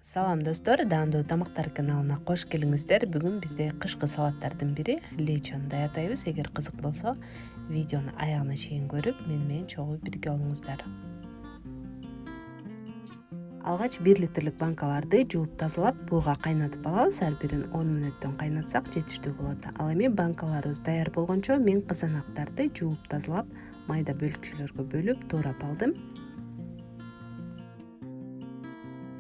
Салам достор, даамдуу тамактар каналына кош келиңиздер. Бүгүн бизде кышкы салаттардын бири лечон даярдайбыз. Эгер кызык болсо, видеону аягына чейин көрүп, менен чогуу бирге болуңуздар. Алгач 1 литрлик банкаларды жууп тазалап, буга кайнатып алабыз. Ар бирин 10 мүнөттөн кайнатсак жетиштүү болот. Ал эми банкаларыбыз даяр болгончо мен кызанактарды жууп тазалап, майда бөлүкчөлөргө бөлүп, туурап алдым.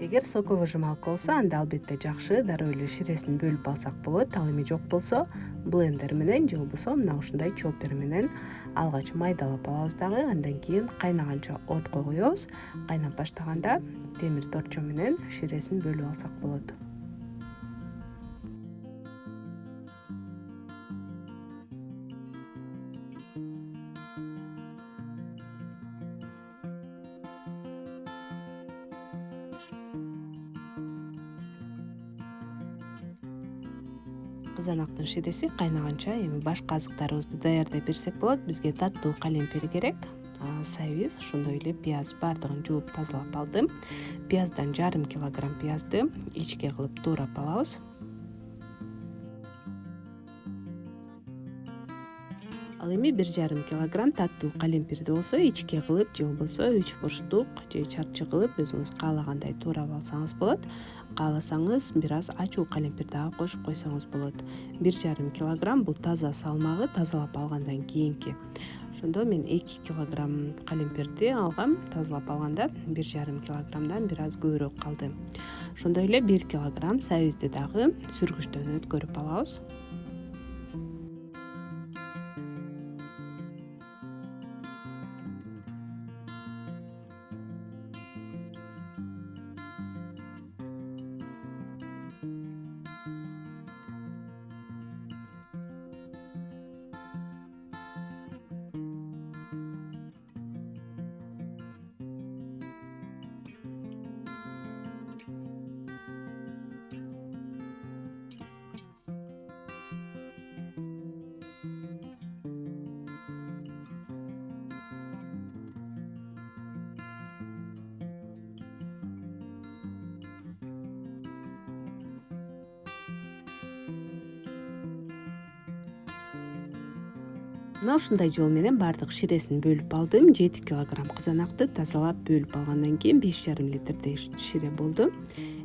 Эгер соковыжималка болсо, анда албетте жакшы дароо эле ширесин бөлүп алсак болот. Ал эми жок болсо, блендер менен же болбосо мына ушундай чоппер менен алгач майдалап алабыз дагы. Андан кийин кайнаганча отко коебуз. Кайнап баштаганда темир торчо менен ширесин бөлүп алсак болот. Кызанактын ширеси кайнаганча эми башка азыктарыбызды даярдай берсек болот. Бизге таттуу калемпир керек. Сабиз, ошондой эле пияз баардыгын жууп тазалап алдым. Пияздан 1,5 килограмм пиязды ичке кылып туурап алабыз. Ал эми 1,5 килограмм таттуу калемпирди болсо ичке кылып же болбосо 3 бурчтук же чарчы кылып өзүңүз каалагандай туурап алсаңыз болот. Кааласаңыз бир аз ачуу калемпир дагы кошуп койсоңуз болот. 1,5 килограмм бул таза салмагы, тазалап алгандан кийинки. Ошондо мен 2 килограмм калемпирди алгам. Тазалап алганда 1,5 килограммдан бир аз көбүрөөк калды. Ошондой эле 1 килограмм сабизди дагы сүргүчтөн өткөрүп алабыз. Мына ушундай жол менен баардык ширесин бөлүп алдым. 7 килограмм кызанакты тазалап бөлүп алгандан кийин 5,5 литрдей шире болду.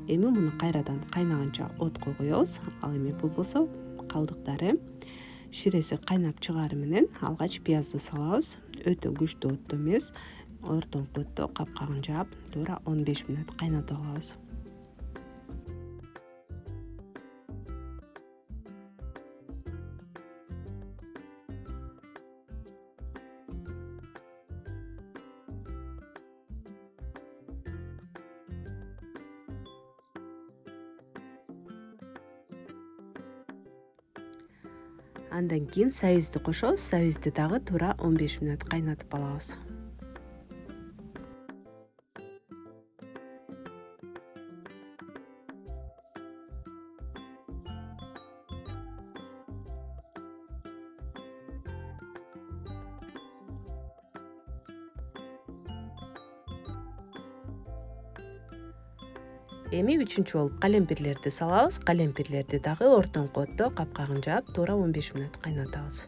Эми муну кайрадан кайнаганча отко коебуз. Ал эми бул болсо калдыктары. Ширеси кайнап чыгаары менен алгач пиязды салабыз. Өтө күчтүү отто эмес, ортоңку отто капкагын жаап, туура 15 мүнөт кайнатып алабыз. Андан кийин сабизди кошобуз. Сабизди дагы туура 15 мүнөт кайнатып алабыз. Эми үчүнчү болуп калемпирлерди салабыз. Калемпирлерди дагы ортоңку отто капкагын жаап, туура 15 мүнөт кайнатабыз.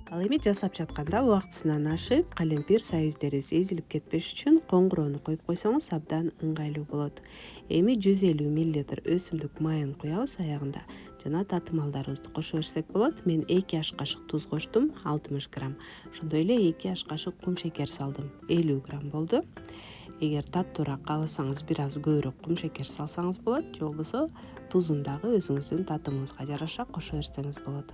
Ал эми жасап жатканда убактысынан ашып, калемпир сабиздерибиз эзилип кетпеш үчүн коңгуроону коюп койсоңуз абдан ыңгайлуу болот. Эми 150 мл өсүмдүк майын куябыз аягында. Жана татымалдарыбызды кошо берсек болот. Мен 2 аш кашык туз коштум, 60 грамм. Ошондой эле 2 аш кашык кум шекер салдым, 50 грамм болду. Эгер таттуураак кааласаңыз бир аз көбүрөөк кум шекер салсаңыз болот, же болбосо тузун дагы өзүңүздүн татымыңызга жараша кошо берсеңиз болот.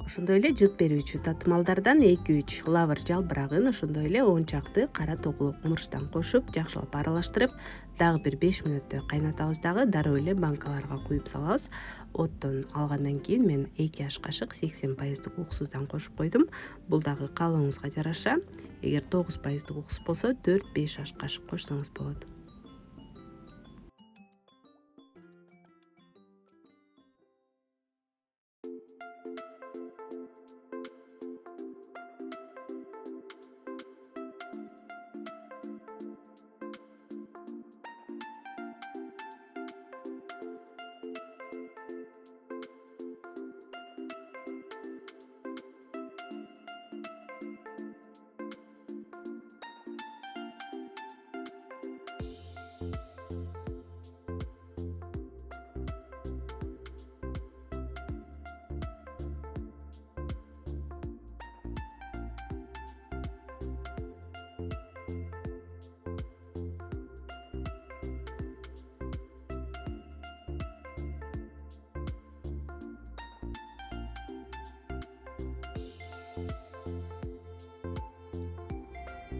Ошондой эле жыт берүүчү татымалдардан 2-3 лавр жалбырагын ошондой эле 10 чакты кара тогулук мурчтан кошуп жакшылап аралаштырып, дагы бир 5 мүнөттөй кайнатабыз дагы дароо эле банкаларга куюп салабыз. Оттон алгандан кийин мен 2 аш кашык 80% уксуздан кошуп койдум. Бул дагы каалооңузга жараша. Эгер 9% уксус болсо 4-5 аш кашык кошсоңуз болот.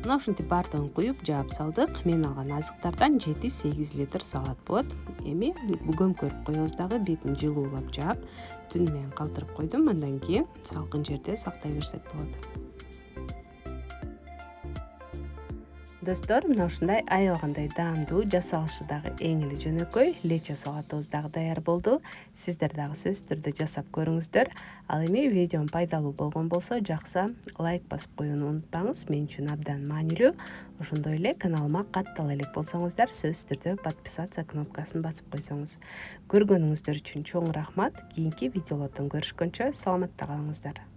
Мына ушинтип баардыгын куюп жаап салдык. Мен алган азыктардан 7-8 литр салат болот. Эми көмкөрүп коебуз дагы, бетин жылуулап жаап, түнү менен калтырып койдум. Андан кийин салкын жерде сактай берсек болот. Достор, мына ушундай аябагандай даамдуу, жасалышы дагы эң эле жөнөкөй лечо салатыбыз дагы даяр болду. Сиздер дагы сөзсүз түрдө жасап көрүңүздөр. Ал эми видеом пайдалуу болгон болсо, жакса лайк басып коюуну унутпаңыз. Мен үчүн абдан маанилүү. Ошондой эле каналыма каттала элек болсоңуздар, сөзсүз түрдө подписаться кнопкасын басып койсоңуз. Көргөнүңүздөр үчүн чоң рахмат. Кийинки видеолордон көрүшкөнчө саламатта калыңыздар.